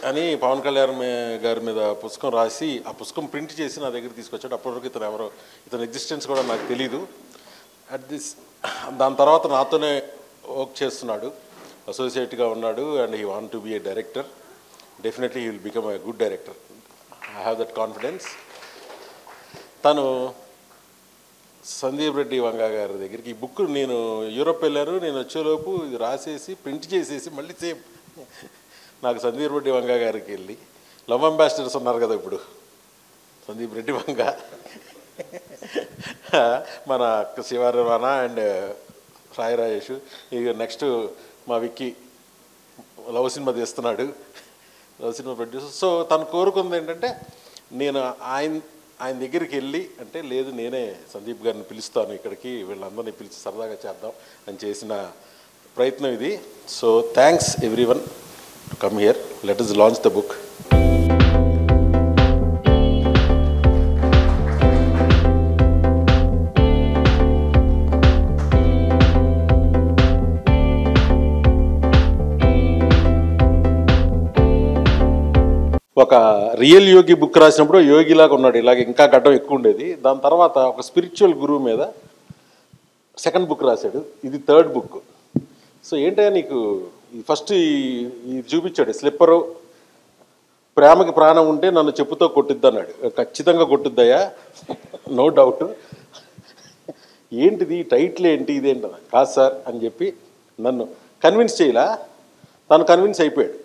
అని పవన్ కళ్యాణ్ గారి మీద పుస్తకం రాసి ఆ పుస్తకం ప్రింట్ చేసి నా దగ్గర తీసుకొచ్చాడు. అప్పటివరకు ఇతని ఎగ్జిస్టెన్స్ కూడా నాకు తెలీదు. దాని తర్వాత నాతోనే వర్క్ చేస్తున్నాడు, అసోసియేట్గా ఉన్నాడు. And he want to be A director. Definitely he will become a good director. I have that confidence. తను సందీప్ రెడ్డి వంగ గారి దగ్గరికి ఈ బుక్ నేను యూరోప్ వెళ్ళాను, నేను వచ్చేలోపు ఇది రాసేసి ప్రింట్ చేసేసి మళ్ళీ సేమ్ నాకు సందీప్ రెడ్డి వంగ గారికి వెళ్ళి లవ్ అంబాసిడర్స్ ఉన్నారు కదా ఇప్పుడు సందీప్ రెడ్డి వంగ, మన శివారవాణ అండ్ సాయి రాజేష్, ఇక నెక్స్ట్ మా విక్కీ లవ్ సినిమా తీస్తున్నాడు, లవ్ సినిమా ప్రొడ్యూసర్. సో తను కోరుకుంది ఏంటంటే నేను ఆయన దగ్గరికి వెళ్ళి అంటే లేదు నేనే సందీప్ గారిని పిలుస్తాను ఇక్కడికి, వీళ్ళందరినీ పిలిచి సరదాగా చేద్దాం అని చేసిన ప్రయత్నం ఇది. So thanks everyone to come here. Let us launch the book. ఒక రియల్ యోగి బుక్ రాసినప్పుడు యోగిలాగా ఉన్నాడు, ఇలాగ ఇంకా గడ్డం ఎక్కువ ఉండేది. దాని తర్వాత ఒక స్పిరిచువల్ గురువు మీద సెకండ్ బుక్ రాశాడు, ఇది థర్డ్ బుక్. సో ఏంటంటే నీకు ఫస్ట్ ఇది చూపించాడు, స్లిప్పరు ప్రేమకి ప్రాణం ఉంటే నన్ను చెప్పుతో కొట్టుద్ది అన్నాడు. ఖచ్చితంగా కొట్టుద్దయ్యా, నో డౌట్. ఏంటిది టైటిల్ ఏంటి ఇదేంటన్నా, కాదు సార్ అని చెప్పి నన్ను కన్విన్స్ చేయలా, తను కన్విన్స్ అయిపోయాడు.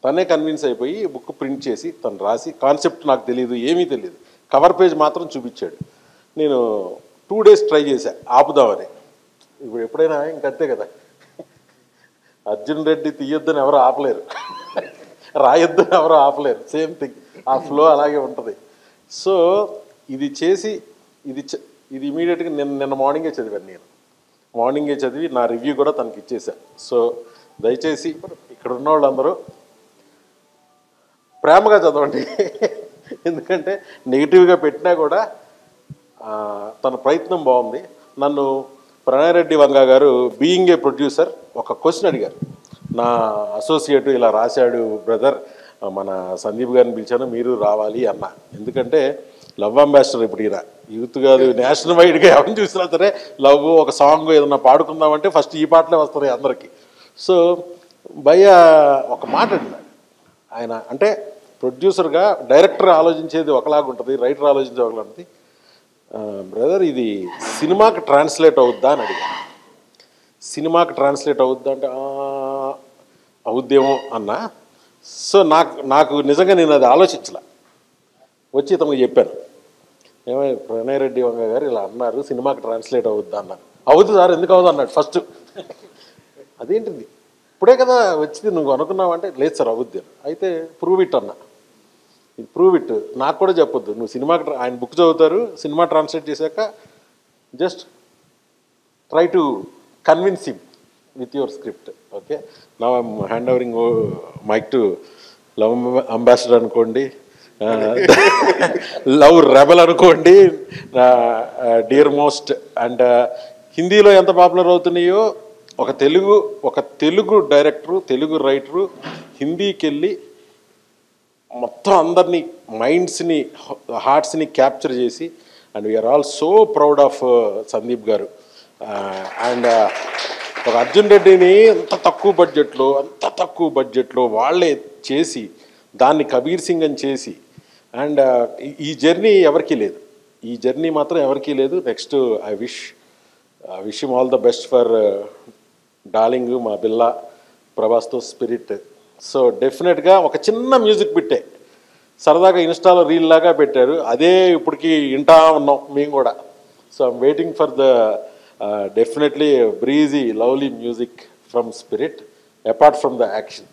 తనే కన్విన్స్ అయిపోయి బుక్ ప్రింట్ చేసి తను రాసి, కాన్సెప్ట్ నాకు తెలియదు, ఏమీ తెలియదు, కవర్ పేజ్ మాత్రం చూపించాడు. నేను 2 days ట్రై చేశా ఆపుదామని. ఇప్పుడు ఎప్పుడైనా ఇంకంతే కదా, అర్జున్ రెడ్డి తీయొద్దని ఎవరు ఆపలేరు, రాయొద్దని ఎవరు ఆపలేరు, సేమ్ థింగ్, ఆ ఫ్లో అలాగే ఉంటుంది. సో ఇది చేసి ఇది ఇమీడియట్గా నిన్న మార్నింగే చదివాను. నేను మార్నింగే చదివి నా రివ్యూ కూడా తనకి ఇచ్చేసాను. సో దయచేసి ఇక్కడ ఉన్న వాళ్ళందరూ ప్రేమగా చదవండి, ఎందుకంటే నెగిటివ్గా పెట్టినా కూడా తన ప్రయత్నం బాగుంది. నన్ను ప్రణయ్ రెడ్డి వంగ గారు బీయింగ్ ఏ ప్రొడ్యూసర్ ఒక క్వశ్చన్ అడిగారు, నా అసోసియేట్ ఇలా రాశాడు బ్రదర్, మన సందీప్ గారిని పిలిచాను మీరు రావాలి అన్న. ఎందుకంటే లవ్ అంబాసిడర్ ఇప్పుడు ఈయన యూత్ కాదు, నేషనల్ వైడ్గా ఎవరిని చూసినా సరే లవ్ ఒక సాంగ్ ఏదన్నా పాడుకుందామంటే ఫస్ట్ ఈ పాటలే వస్తున్నాయి అందరికీ. సో భయ్య ఒక మాట అడిగినాడు ఆయన, అంటే ప్రొడ్యూసర్గా డైరెక్టర్ ఆలోచించేది ఒకలాగా ఉంటుంది, రైటర్ ఆలోచించేది ఒకలా ఉంటుంది. బ్రదర్ ఇది సినిమాకి ట్రాన్స్లేట్ అవుద్దా అని అడిగాను. సినిమాకి ట్రాన్స్లేట్ అవుద్దా అంటే అవుద్దేమో అన్నా. సో నాకు నిజంగా నేను అది ఆలోచించలే, వచ్చి తమకు చెప్పాను, ఏమై ప్రణయ్ రెడ్డి వంగ గారు ఇలా అన్నారు సినిమాకి ట్రాన్స్లేట్ అవుద్దా అన్నారు. అవుద్దు సార్, ఎందుకు అవుద్దు అన్నాడు ఫస్ట్. అదేంటిది ఇప్పుడే కదా వచ్చింది, నువ్వు అనుకున్నావంటే లేదు సార్ అవుద్ది. అయితే ప్రూవ్ ఇట్ అన్నా, ఇది ప్రూవ్ ఇట్, నాకు కూడా చెప్పొద్దు, నువ్వు సినిమాకి ఆయన బుక్ చదువుతారు, సినిమా ట్రాన్స్లేట్ చేశాక just try to convince him with your script. Okay, now I'm hand overing mic to love ambassador అనుకోండి, లవ్ రెబల్ అనుకోండి, డియర్ మోస్ట్. అండ్ హిందీలో ఎంత పాపులర్ అవుతున్నాయో ఒక తెలుగు డైరెక్టరు, తెలుగు రైటరు హిందీకి వెళ్ళి మొత్తం అందరినీ మైండ్స్ని, హార్ట్స్ని క్యాప్చర్ చేసి, and we're all so proud of Sandeep garu. And ఒక అర్జున్ రెడ్డిని అంత తక్కువ బడ్జెట్లో వాళ్ళే చేసి దాన్ని కబీర్ సింగ్ అని చేసి, అండ్ ఈ జర్నీ ఎవరికీ లేదు, ఈ జర్నీ మాత్రం ఎవరికీ లేదు. Next I wish him all the best for darling మా బిల్లా ప్రభాస్తో స్పిరిట్. సో డెఫినెట్గా ఒక చిన్న మ్యూజిక్ బిట్టే సరదాగా ఇన్స్టాలో రీల్ లాగా పెట్టారు, అదే ఇప్పటికి వింటా ఉన్నాం మేము కూడా. So I'm waiting for the definitely breezy lovely music from spirit apart from the action.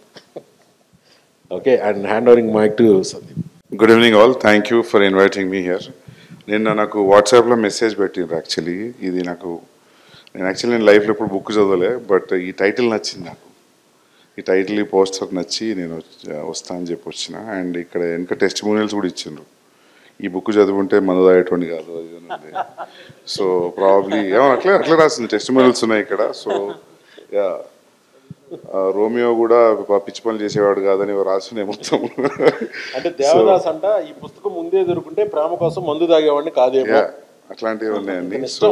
Okay, and hand overing mic to Sandeep. Good evening all, thank you for inviting me here. నాకు వాట్సాప్లో మెసేజ్ పెట్టిండ్రు. Actually నేను లైఫ్లో ఇప్పుడు book చదవలే, but ఈ title నచ్చింది నాకు, ఈ టైటిల్, ఈ పోస్టర్ నచ్చి నేను వస్తా అని చెప్పి వచ్చిన. అండ్ ఇక్కడ వెనక టెస్టిమోనియల్స్ కూడా ఇచ్చిండ్రు, ఈ బుక్ చదువుంటే మన దాయేటువంటి కాదు అది ఉంది. సో ప్రాబ్లీ అట్లా రాసింది, టెస్టిమోనియల్స్ ఉన్నాయి ఇక్కడ. సో యా, రోమియో కూడా పిచ్చి పనులు చేసేవాడు కాదని రాసునే మొత్తం. అంటే దేవదాస్ అంట ఈ పుస్తకం ముందే దొరుకుంటే ప్రేమ కోసం మందు తాగేవాడిని కాదేమో, అట్లాంటివి ఉన్నాయండి. సో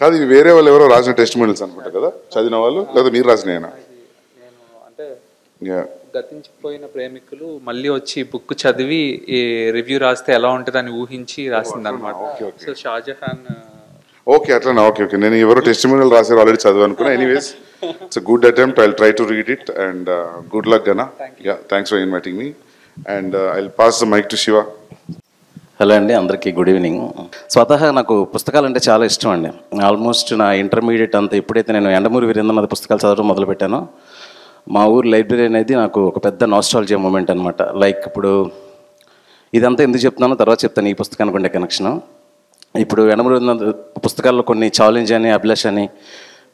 కాదు, ఇవి వేరే వాళ్ళు ఎవరో రాసిన టెస్టిమోనియల్స్ అనుకుంటా కదా, చదివిన వాళ్ళు, లేదా మీరు రాసినాయనా? నేను అంటే గతించిపోయిన ప్రేమికులు మళ్ళీ వచ్చి బుక్ చదివి రివ్యూ రాస్తే ఎలా ఉంటుందని ఊహించి రాసింది అనమాట. సో షాజహాన్. ఓకే, అట్లా. ఓకే, నేను ఎవరో టెస్టిమోనియల్ రాశారు ఆల్రెడీ చదివి అనుకున్నా. Anyways, it's a good attempt. I will try to read it and good luck Gana. Thanks for inviting me and I will pass the mic to Shiva. Hello అండి, అందరికీ good evening. స్వతహా నాకు పుస్తకాలు అంటే చాలా ఇష్టం అండి. ఆల్మోస్ట్ నా ఇంటర్మీడియట్ అంతా ఎప్పుడైతే నేను యండమూరి వీరేంద్రనాథ్ పుస్తకాలు చదవడం మొదలుపెట్టానో, మా ఊరు లైబ్రరీ అనేది నాకు ఒక పెద్ద నాస్టాలజియా మూమెంట్ అనమాట. లైక్ ఇప్పుడు ఇదంతా ఎందుకు చెప్తున్నానో తర్వాత చెప్తాను ఈ పుస్తకానికి ఉండే కనెక్షను. ఇప్పుడు యండమూరి వీరేంద్రనాథ్ పుస్తకాల్లో కొన్ని ఛాలెంజ్ అని, అభిలాష్ అని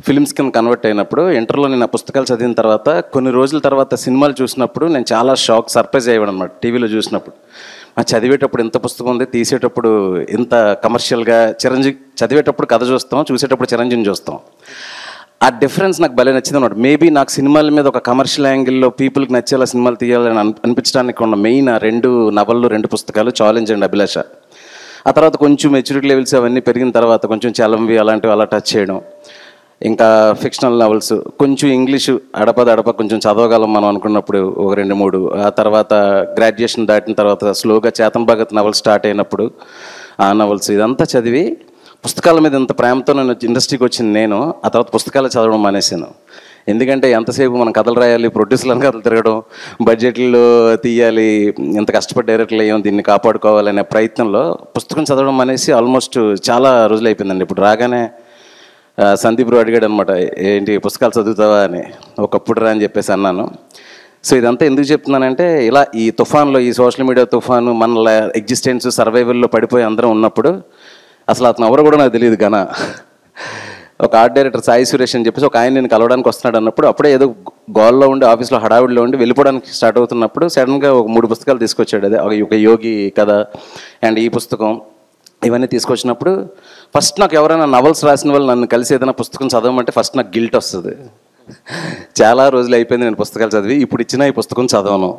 ఫిల్మ్స్ కింద కన్వర్ట్ అయినప్పుడు, ఇంటర్లో నేను ఆ పుస్తకాలు చదివిన తర్వాత కొన్ని రోజుల తర్వాత సినిమాలు చూసినప్పుడు నేను చాలా సర్ప్రైజ్ అయ్యాను అనమాట. టీవీలో చూసినప్పుడు చదివేటప్పుడు ఇంత పుస్తకం ఉంది, తీసేటప్పుడు ఇంత కమర్షియల్గా చదివేటప్పుడు కథ చూస్తాం, చూసేటప్పుడు చిరంజీవిని చూస్తాం. ఆ డిఫరెన్స్ నాకు భలే నచ్చింది అనమాట. మేబీ నాకు సినిమాల మీద ఒక కమర్షియల్ యాంగిల్లో పీపుల్కి నచ్చేలా సినిమాలు తీయాలని అనిపించడానికి ఉన్న మెయిన్ 2 నవళ్ళు, 2 పుస్తకాలు ఛాలెంజ్ అండ్ అభిలాష. ఆ తర్వాత కొంచెం మెచ్యూరిటీ లెవెల్స్ అవన్నీ పెరిగిన తర్వాత కొంచెం చలంవి అలాంటివి అలా టచ్ చేయడం, ఇంకా ఫిక్షనల్ నవల్స్, కొంచెం ఇంగ్లీషు అడప కొంచెం చదవగలం మనం అనుకున్నప్పుడు ఒక 2-3. ఆ తర్వాత గ్రాడ్యుయేషన్ దాటిన తర్వాత స్లోగా చేతన్ భగత్ నవల్స్ స్టార్ట్ అయినప్పుడు ఆ నవల్స్ ఇదంతా చదివి పుస్తకాల మీద ఇంత ప్రేమతో నేను ఇండస్ట్రీకి వచ్చింది నేను. ఆ తర్వాత పుస్తకాలు చదవడం మానేసాను. ఎందుకంటే ఎంతసేపు మనం కథలు రాయాలి, ప్రొడ్యూసర్లను కథలు తిరగడం, బడ్జెట్లో తీయాలి, ఇంత కష్టపడి డైరెక్టర్లు అయ్యాం, దీన్ని కాపాడుకోవాలనే ప్రయత్నంలో పుస్తకం చదవడం మానేసి ఆల్మోస్ట్ చాలా రోజులు అయిపోయిందండి. ఇప్పుడు రాగానే సందీప్ రావు అడిగాడు అనమాట, ఏంటి పుస్తకాలు చదువుతావా అని. ఒకప్పుడు రా అని చెప్పేసి అన్నాను. సో ఇదంతా ఎందుకు చెప్తున్నానంటే, ఇలా ఈ తుఫాన్లో, ఈ సోషల్ మీడియా తుఫాను, మన ఎగ్జిస్టెన్స్ సర్వైవల్లో పడిపోయి అందరం ఉన్నప్పుడు అసలు అతను ఎవరో కూడా నాకు తెలియదు. ఘన ఒక ఆర్ట్ డైరెక్టర్ సాయి సురేష్ అని చెప్పేసి ఒక ఆయన నేను కలవడానికి వస్తున్నాడు అన్నప్పుడు, అప్పుడే ఏదో గోల్లో ఉండి ఆఫీస్లో హడావిడిలో ఉండి వెళ్ళిపోవడానికి స్టార్ట్ అవుతున్నప్పుడు సడన్గా ఒక 3 పుస్తకాలు తీసుకొచ్చాడు. అదే ఒక యోగి కథ అండ్ ఈ పుస్తకం, ఇవన్నీ తీసుకొచ్చినప్పుడు ఫస్ట్ నాకు ఎవరైనా నవల్స్ రాసిన వాళ్ళు నన్ను కలిసి ఏదైనా పుస్తకం చదవమంటే ఫస్ట్ నాకు గిల్ట్ వస్తుంది. చాలా రోజులు అయిపోయింది నేను పుస్తకాలు చదివి, ఇప్పుడు ఇచ్చిన ఈ పుస్తకం చదవను,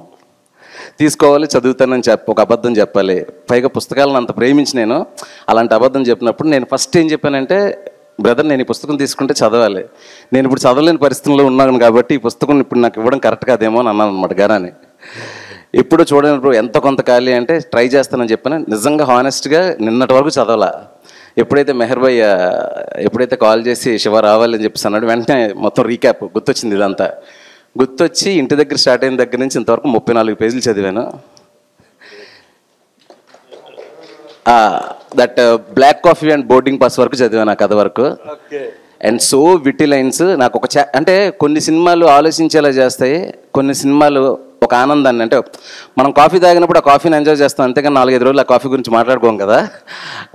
తీసుకోవాలి చదువుతానని ఒక అబద్ధం చెప్పాలి. పైగా పుస్తకాలను అంత ప్రేమించి నేను అలాంటి అబద్ధం చెప్పినప్పుడు నేను ఫస్ట్ ఏం చెప్పానంటే, బ్రదర్ నేను ఈ పుస్తకం తీసుకుంటే చదవాలి, నేను ఇప్పుడు చదవలేని పరిస్థితుల్లో ఉన్నాను కాబట్టి ఈ పుస్తకం ఇప్పుడు నాకు ఇవ్వడం కరెక్ట్ కాదేమో అని అన్నాను అనమాట. గారాని ఇప్పుడు చూడనప్పుడు ఎంత కొంత ఖాళీ అంటే ట్రై చేస్తానని చెప్పాను. నిజంగా హానెస్ట్గా నిన్నటి వరకు చదవాలా. ఎప్పుడైతే మెహర్ భయ్య ఎప్పుడైతే కాల్ చేసి శివ రావాలని చెప్పేసి అన్నాడు, వెంటనే మొత్తం రీక్యాప్ గుర్తొచ్చింది. ఇదంతా గుర్తొచ్చి ఇంటి దగ్గర స్టార్ట్ అయిన దగ్గర నుంచి ఇంతవరకు 34 పేజీలు చదివాను. That black coffee and boarding pass వరకు చదివాను, ఆ కథ వరకు. అండ్ సో విట్టి లైన్స్ నాకు ఒక అంటే కొన్ని సినిమాలు ఆలోచించేలా చేస్తాయి, కొన్ని సినిమాలు ఒక ఆనందాన్ని, అంటే మనం కాఫీ తాగినప్పుడు ఆ కాఫీని ఎంజాయ్ చేస్తాం, అంతేగాని 4-5 రోజులు ఆ కాఫీ గురించి మాట్లాడుకోం కదా.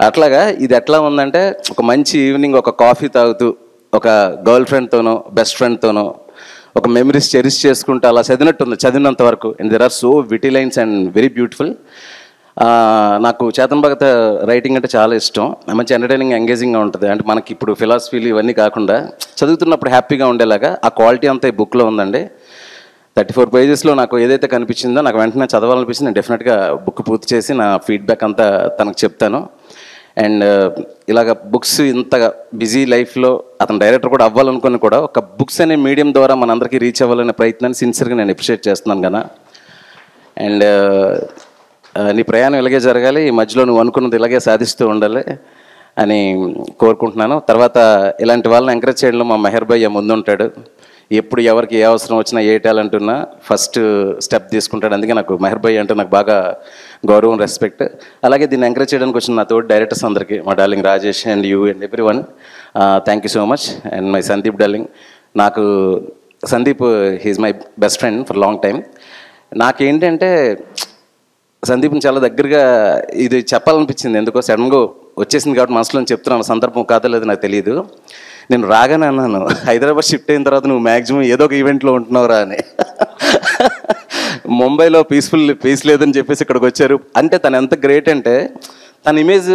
అట్లాగా ఇది ఎట్లా ఉందంటే, ఒక మంచి ఈవినింగ్ ఒక కాఫీ తాగుతూ ఒక గర్ల్ ఫ్రెండ్తోనో బెస్ట్ ఫ్రెండ్తోనో ఒక మెమరీస్ చెరిష్ చేసుకుంటూ అలా చదివినట్టుంది చదివినంత వరకు. And there are so witty lines and very beautiful. నాకు చేతన్ భగత్ రైటింగ్ అంటే చాలా ఇష్టం. మంచి ఎంటర్టైనింగ్, ఎంగేజింగ్గా ఉంటుంది. అంటే మనకి ఇప్పుడు ఫిలాసఫీలు ఇవన్నీ కాకుండా చదువుతున్నప్పుడు హ్యాపీగా ఉండేలాగా ఆ క్వాలిటీ అంతా ఈ బుక్లో ఉందండి. 34 పేజెస్లో నాకు ఏదైతే కనిపించిందో నాకు వెంటనే చదవాలనిపించింది. నేను డెఫినెట్గా బుక్ పూర్తి చేసి నా ఫీడ్బ్యాక్ అంతా తనకు చెప్తాను. అండ్ ఇలాగ బుక్స్ ఇంతగా బిజీ లైఫ్లో అతను డైరెక్టర్ కూడా అవ్వాలనుకుని కూడా ఒక బుక్స్ అనే మీడియం ద్వారా మనందరికీ రీచ్ అవ్వాలనే ప్రయత్నాన్ని సిన్సియర్గా నేను అప్రిషియేట్ చేస్తున్నాను కదా. అండ్ నీ ప్రయాణం ఇలాగే జరగాలి, ఈ మధ్యలో నువ్వు అనుకున్నది ఇలాగే సాధిస్తూ ఉండాలి అని కోరుకుంటున్నాను. తర్వాత ఇలాంటి వాళ్ళని ఎంకరేజ్ చేయడంలో మా మెహర్ భయ్య ముందుంటాడు. ఎప్పుడు ఎవరికి ఏ అవసరం వచ్చినా, ఏ టాలెంట్ ఉన్నా ఫస్ట్ స్టెప్ తీసుకుంటాడు. అందుకే నాకు మెహర్ భయ్య అంటే నాకు బాగా గౌరవం, రెస్పెక్ట్. అలాగే దీన్ని ఎంకరేజ్ చేయడానికి వచ్చిన నా తోటి డైరెక్టర్స్ అందరికీ, మా darling Rajesh and you and everyone, thank you so much. And my Sandeep darling, నాకు Sandeep he's my best friend for long time. నాకేంటంటే సందీప్ని చాలా దగ్గరగా ఇది చెప్పాలనిపించింది, ఎందుకో సడన్గా వచ్చేసింది కాబట్టి మనసులో చెప్తున్నాను. సందర్భం కాదో లేదో నాకు తెలియదు. నేను రాగానే అన్నాను, హైదరాబాద్ షిఫ్ట్ అయిన తర్వాత నువ్వు మ్యాక్సిమం ఏదో ఒక ఈవెంట్లో ఉంటున్నావురా అని. ముంబైలో పీస్ లేదని చెప్పేసి ఇక్కడికి వచ్చారు అంటే తను ఎంత గ్రేట్ అంటే, తన ఇమేజ్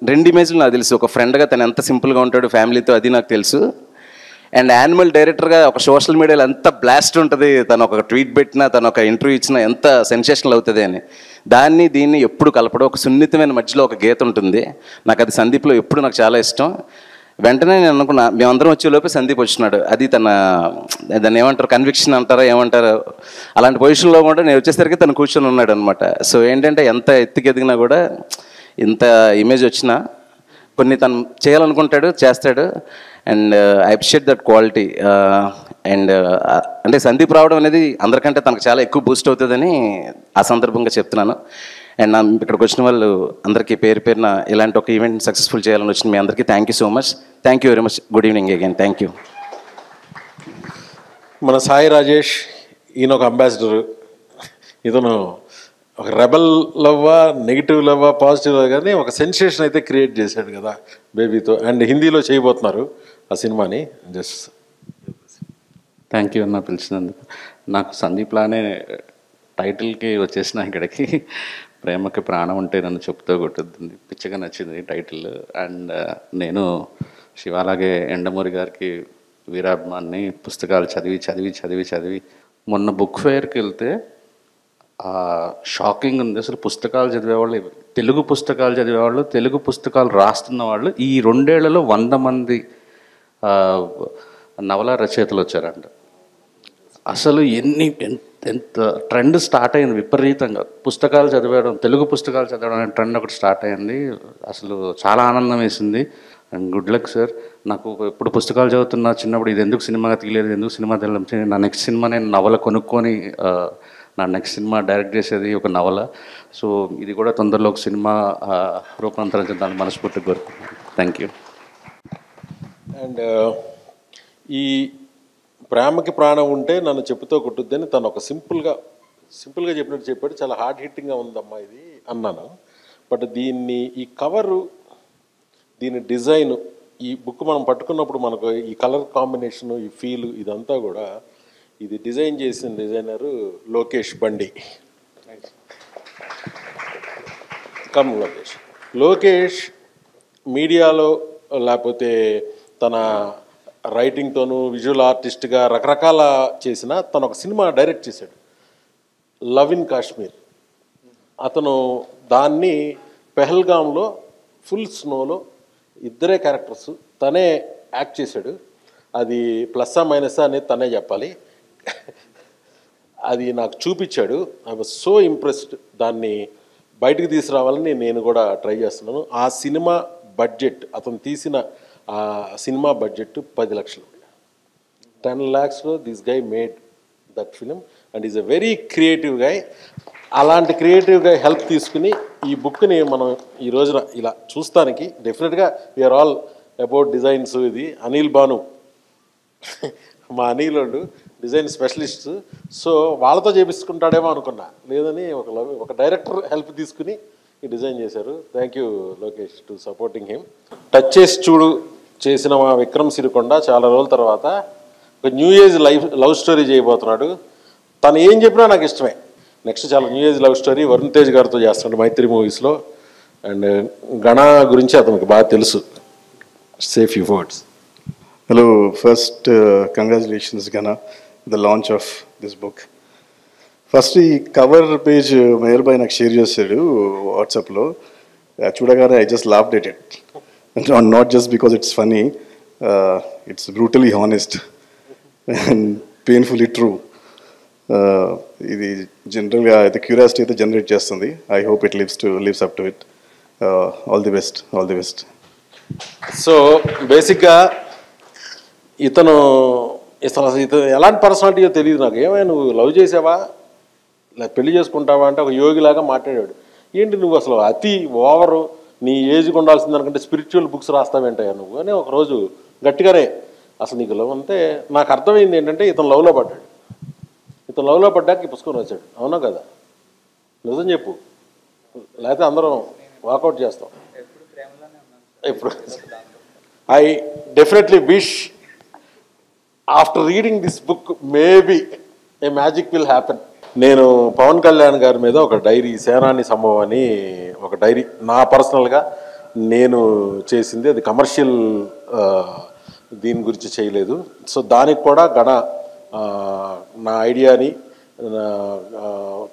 2 ఇమేజ్లు నాకు తెలుసు. ఒక ఫ్రెండ్గా తను ఎంత సింపుల్గా ఉంటాడు ఫ్యామిలీతో, అది నాకు తెలుసు. అండ్ యానిమల్ డైరెక్టర్గా ఒక సోషల్ మీడియాలో ఎంత బ్లాస్ట్ ఉంటుంది, తను ఒక ట్వీట్ పెట్టినా, తను ఒక ఇంటర్వ్యూ ఇచ్చినా ఎంత సెన్సేషనల్ అవుతుంది అని. దాన్ని దీన్ని ఎప్పుడు కలపడం, ఒక సున్నితమైన మధ్యలో ఒక గీత ఉంటుంది. నాకు అది సందీప్లో ఎప్పుడు నాకు చాలా ఇష్టం. వెంటనే నేను అనుకున్నా, మేమందరం వచ్చేలోపే సందీప్ వచ్చినాడు. అది దాన్ని ఏమంటారు, కన్విక్షన్ అంటారా ఏమంటారు, అలాంటి పొజిషన్లో కూడా నేను వచ్చేసరికి తను కూర్చొని ఉన్నాడు అనమాట. సో ఏంటంటే ఎంత ఎత్తుకెదిగినా కూడా, ఇంత ఇమేజ్ వచ్చినా కొన్ని తను చేయాలనుకుంటాడు, చేస్తాడు. And I appreciate that quality. And అంటే సందీప్ రావడం అనేది అందరికంటే తనకు చాలా ఎక్కువ బూస్ట్ అవుతుందని ఆ సందర్భంగా చెప్తున్నాను. అండ్ ఇక్కడికి వచ్చిన వాళ్ళు అందరికీ పేరు పేరున ఇలాంటి ఒక ఈవెంట్ సక్సెస్ఫుల్ చేయాలని వచ్చిన మీ అందరికీ thank you so much. Thank you very much. Good evening again. Thank you. మన సాయి రాజేష్, ఈయన ఒక అంబాసిడర్. ఇతను ఒక రెబల్ లవ్వా, నెగిటివ్ లవ్వా, పాజిటివ్ లవ్, కానీ ఒక సెన్సేషన్ అయితే క్రియేట్ చేశాడు కదా బేబీతో. అండ్ హిందీలో చేయబోతున్నారు ఆ సినిమాని. జస్ట్ థ్యాంక్ యూ అన్న పిలిచినందుకు. నాకు సందీప్ లానే టైటిల్కి వచ్చేసిన ఇక్కడికి ప్రేమకి ప్రాణం ఉంటే నన్ను చెప్తూ కొట్టుద్ది, పిచ్చగా నచ్చింది టైటిల్. అండ్ నేను శివాలాగే ఎండమూరి గారికి వీరాభిమాన్ని. పుస్తకాలు చదివి చదివి చదివి చదివి మొన్న బుక్ ఫెయిర్కి వెళ్తే షాకింగ్ ఉంది. అసలు పుస్తకాలు చదివేవాళ్ళు, తెలుగు పుస్తకాలు చదివేవాళ్ళు, తెలుగు పుస్తకాలు రాస్తున్న వాళ్ళు ఈ 2 ఏళ్లలో 100 మంది నవల రచయితలు వచ్చారంట. అసలు ఎంత ట్రెండ్ స్టార్ట్ అయింది విపరీతంగా. పుస్తకాలు చదివేయడం, తెలుగు పుస్తకాలు చదవడం అనే ట్రెండ్ ఒకటి స్టార్ట్ అయింది. అసలు చాలా ఆనందం వేసింది. And good luck sir. నాకు ఎప్పుడు పుస్తకాలు చదువుతున్నా చిన్నప్పుడు, ఇది ఎందుకు సినిమాగా తీయలేదు, ఎందుకు సినిమా తెలియదు, నా నెక్స్ట్ సినిమా నేను నవల కొనుక్కొని నా నెక్స్ట్ సినిమా డైరెక్ట్ చేసేది ఒక నవల. సో ఇది కూడా తొందరలో ఒక సినిమా రూపాంతరం చెందాలని మనస్ఫూర్తిగా కోరుకుంటున్నాను. Thank you. అండ్ ఈ ప్రేమకి ప్రాణం ఉంటే నన్ను చెప్పుతో కొట్టుద్దని తను ఒక సింపుల్గా చెప్పినట్టు చెప్పాడు. చాలా హార్డ్ హిట్టింగ్గా ఉందమ్మా ఇది అన్నాను. బట్ దీన్ని, ఈ కవరు, దీని డిజైన్, ఈ బుక్ మనం పట్టుకున్నప్పుడు మనకు ఈ కలర్ కాంబినేషను, ఈ ఫీలు, ఇదంతా కూడా ఇది డిజైన్ చేసిన డిజైనరు లోకేష్ బండి. లోకేష్ మీడియాలో లేకపోతే తన రైటింగ్తోనూ, విజువల్ ఆర్టిస్ట్గా రకరకాల చేసిన తను ఒక సినిమా డైరెక్ట్ చేశాడు, లవ్ ఇన్ కాశ్మీర్. అతను దాన్ని పెహల్గాంలో ఫుల్ స్నోలో ఇద్దరే క్యారెక్టర్స్ తనే యాక్ట్ చేశాడు. అది ప్లస్సా మైనసా అనేది తనే చెప్పాలి. అది నాకు చూపించాడు. I was so impressed. దాన్ని బయటకు తీసుకురావాలని నేను కూడా ట్రై చేస్తున్నాను. ఆ సినిమా బడ్జెట్, అతను తీసిన ఆ సినిమా బడ్జెట్ 10 లక్షలు. 10 lakhsలో this guy made that film and is a very creative guy. అలాంటి క్రియేటివ్ గై హెల్ప్ తీసుకుని ఈ బుక్ని మనం ఈ రోజున ఇలా చూస్తానికి డెఫినెట్గా వీఆర్ ఆల్ అబౌట్ డిజైన్స్. ఇది అనిల్ భాను, మా అనిల్ వాళ్ళు డిజైన్ స్పెషలిస్ట్. సో వాళ్ళతో చేపించుకుంటాడేమో అనుకున్నా, లేదని ఒక డైరెక్టర్ హెల్ప్ తీసుకుని ఈ డిజైన్ చేశారు. Thank you Lokesh to supporting him. Touch చేసి చూడు చేసిన మా విక్రమ్ సిరికొండ చాలా రోజుల తర్వాత ఒక న్యూ ఏజ్ లవ్ స్టోరీ చేయబోతున్నాడు. తను ఏం చెప్పినా నాకు ఇష్టమే. నెక్స్ట్ చాలా new age love story Varun Tej గారితో చేస్తున్నాడు మైత్రి మూవీస్లో. అండ్ గణ గురించి అతనికి బాగా తెలుసు. Safe you words. Hello, first congratulations Gana, the launch of this book. First ఈ కవర్ పేజ్ మేయర్ బై నాకు షేర్ చేశాడు వాట్సాప్లో. చూడగానే I just laughed at it. Not just because it's funny, it's brutally honest and painfully true. ఇది జనరల్గా అయితే క్యూరియాసిటీ అయితే జనరేట్ చేస్తుంది. I hope it lives up to it. All the best. So బేసిక్గా ఇతను ఎలాంటి పర్సనాలిటీయో తెలియదు నాకు. ఏమైనా నువ్వు లవ్ చేసావా, లేదా పెళ్లి చేసుకుంటావా అంటే ఒక యోగిలాగా మాట్లాడాడు. ఏంటి నువ్వు అసలు అతి ఓవరు, నీ ఏజ్కి ఉండాల్సింది దానికంటే స్పిరిచువల్ బుక్స్ రాస్తావేంటయ్యా నువ్వు అని ఒకరోజు గట్టిగానే అసలు నీకు లవ్ అంటే నాకు అర్థమైంది ఏంటంటే ఇతను లవ్లో పడ్డాడు. ఇతను లవ్లో పడ్డాక ఈ పుస్తకం రాశాడు. అవునా కదా? నిజం చెప్పు, లేకపోతే అందరం వాకౌట్ చేస్తాం. ఎప్పుడు I definitely wish after reading this book maybe A magic will happen. నేను పవన్ కళ్యాణ్ గారి మీద ఒక డైరీ, సేనాని సంభవం అని ఒక డైరీ నా పర్సనల్గా నేను చేసింది. అది కమర్షియల్ దీని గురించి చేయలేదు. సో దానికి కూడా నా ఐడియాని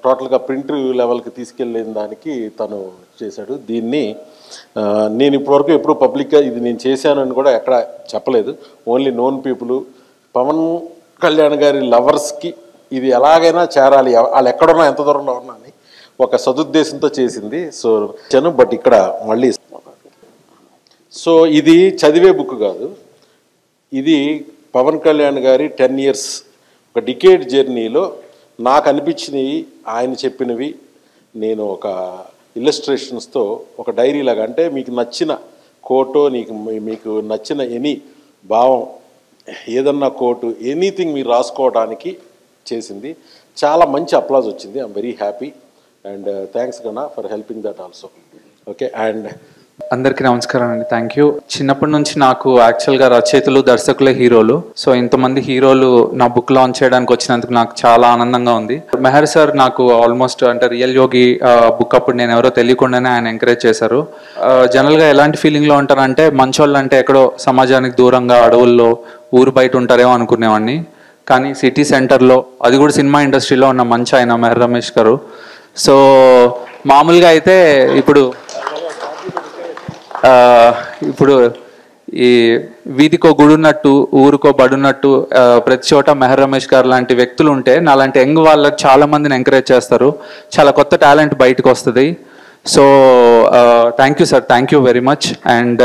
టోటల్గా ప్రింట్ లెవెల్కి తీసుకెళ్ళిన దానికి తను చేశాడు. దీన్ని నేను ఇప్పటివరకు ఎప్పుడు పబ్లిక్గా ఇది నేను చేశానని కూడా ఎక్కడ చెప్పలేదు. Only known people, Pavan Kalyan గారి లవర్స్కి ఇది ఎలాగైనా చేరాలి, వాళ్ళు ఎక్కడున్నా ఎంత దూరంలో ఉన్నా అని ఒక సదుద్దేశంతో చేసింది. సో బట్ ఇక్కడ మళ్ళీ సో ఇది చదివే బుక్ కాదు, ఇది పవన్ కళ్యాణ్ గారి 10 years ఒక డికేడ్ జర్నీలో నాకు అనిపించినవి, ఆయన చెప్పినవి నేను ఒక ఇల్లస్ట్రేషన్స్తో ఒక డైరీ లాగా, అంటే మీకు నచ్చిన కోటో మీకు నచ్చిన ఎనీ భావం ఏదన్నా కోటు ఎనీథింగ్ మీరు రాసుకోవడానికి చేసింది. చాలా మంచి అప్లాజ్ వచ్చింది. I'm very happy and thanks Gana for helping that also. Okay, and అందరికీ నమస్కారం అండి. Thank you. చిన్నప్పటి నుంచి నాకు యాక్చువల్గా రచయితలు, దర్శకులే హీరోలు. సో ఇంతమంది హీరోలు నా బుక్ లాంచ్ చేయడానికి వచ్చినందుకు నాకు చాలా ఆనందంగా ఉంది. మెహర్ సార్ నాకు ఆల్మోస్ట్ అంటే రియల్ యోగి బుక్ అప్పుడు నేను ఎవరో తెలియకుండానే ఆయన ఎంకరేజ్ చేశారు. జనరల్గా ఎలాంటి ఫీలింగ్లో ఉంటారంటే మంచోళ్ళు అంటే ఎక్కడో సమాజానికి దూరంగా అడవుల్లో ఊరు బయట ఉంటారేమో అనుకునేవాడిని. కానీ సిటీ సెంటర్లో, అది కూడా సినిమా ఇండస్ట్రీలో ఉన్న మంచి ఆయన మెహర్ రమేష్ గారు. సో మామూలుగా అయితే ఇప్పుడు ఈ వీధికో గుడున్నట్టు ఊరికో బడున్నట్టు ప్రతి చోట మెహర్ రమేష్ గారు లాంటి వ్యక్తులు ఉంటే నాలాంటి యంగ్ వాళ్ళకి చాలా మందిని ఎంకరేజ్ చేస్తారు. చాలా కొత్త టాలెంట్ బయటకు వస్తుంది. So thank you sir, thank you very much. And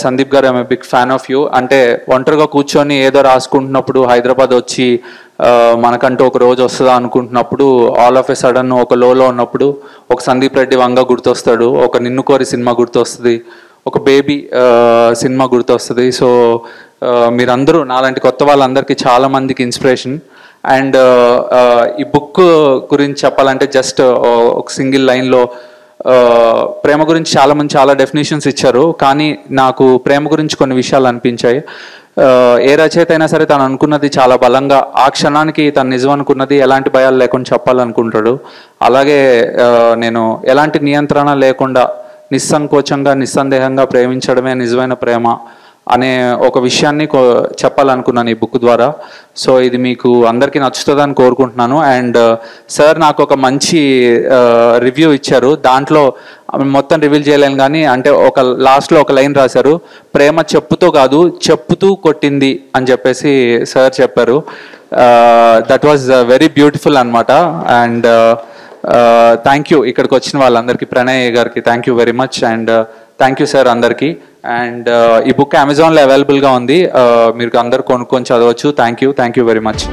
Sandeep garu, I'm a big fan of you. అంటే ఒంటరిగా కూర్చొని ఏదో రాసుకుంటున్నప్పుడు హైదరాబాద్ వచ్చి మనకంటూ ఒక రోజు వస్తుందా అనుకుంటున్నప్పుడు ఆల్ ఆఫ్ ఎ సడన్ ఒక లోలో ఉన్నప్పుడు ఒక సందీప్ రెడ్డి వంగ గుర్తొస్తాడు, ఒక నిన్ను కోరి సినిమా గుర్తొస్తుంది, ఒక బేబీ సినిమా గుర్తొస్తుంది. సో మీరందరూ నాలాంటి కొత్త వాళ్ళందరికీ చాలా మందికి ఇన్స్పిరేషన్. అండ్ ఈ బుక్ గురించి చెప్పాలంటే జస్ట్ ఒక సింగిల్ లైన్లో ప్రేమ గురించి చాలామంది చాలా డెఫినేషన్స్ ఇచ్చారు, కానీ నాకు ప్రేమ గురించి కొన్ని విషయాలు అనిపించాయి. ఏ రచయిత అయినా సరే తను అనుకున్నది చాలా బలంగా ఆ క్షణానికి తను నిజం అనుకున్నది ఎలాంటి భయాలు లేకుండా చెప్పాలనుకుంటాడు. అలాగే నేను ఎలాంటి నియంత్రణ లేకుండా నిస్సంకోచంగా నిస్సందేహంగా ప్రేమించడమే నిజమైన ప్రేమ అనే ఒక విషయాన్ని చెప్పాలనుకున్నాను ఈ బుక్ ద్వారా. సో ఇది మీకు అందరికీ నచ్చుతుందని కోరుకుంటున్నాను. అండ్ సార్ నాకు ఒక మంచి రివ్యూ ఇచ్చారు. దాంట్లో మొత్తం రివీల్ చేయలేను కానీ అంటే ఒక లాస్ట్లో ఒక లైన్ రాశారు, ప్రేమ చెప్పుతో కాదు చెప్పుతూ కొట్టింది అని చెప్పేసి సార్ చెప్పారు. దట్ వాజ్ వెరీ బ్యూటిఫుల్ అనమాట. అండ్ థ్యాంక్ యూ ఇక్కడికి వచ్చిన వాళ్ళందరికీ, ప్రణయ్ గారికి thank you very much. And thank you sir అందరికీ. అండ్ ఈ బుక్ అమెజాన్లో అవైలబుల్గా ఉంది, మీరు అందరు కొనుక్కొని చదవచ్చు. Thank you very much.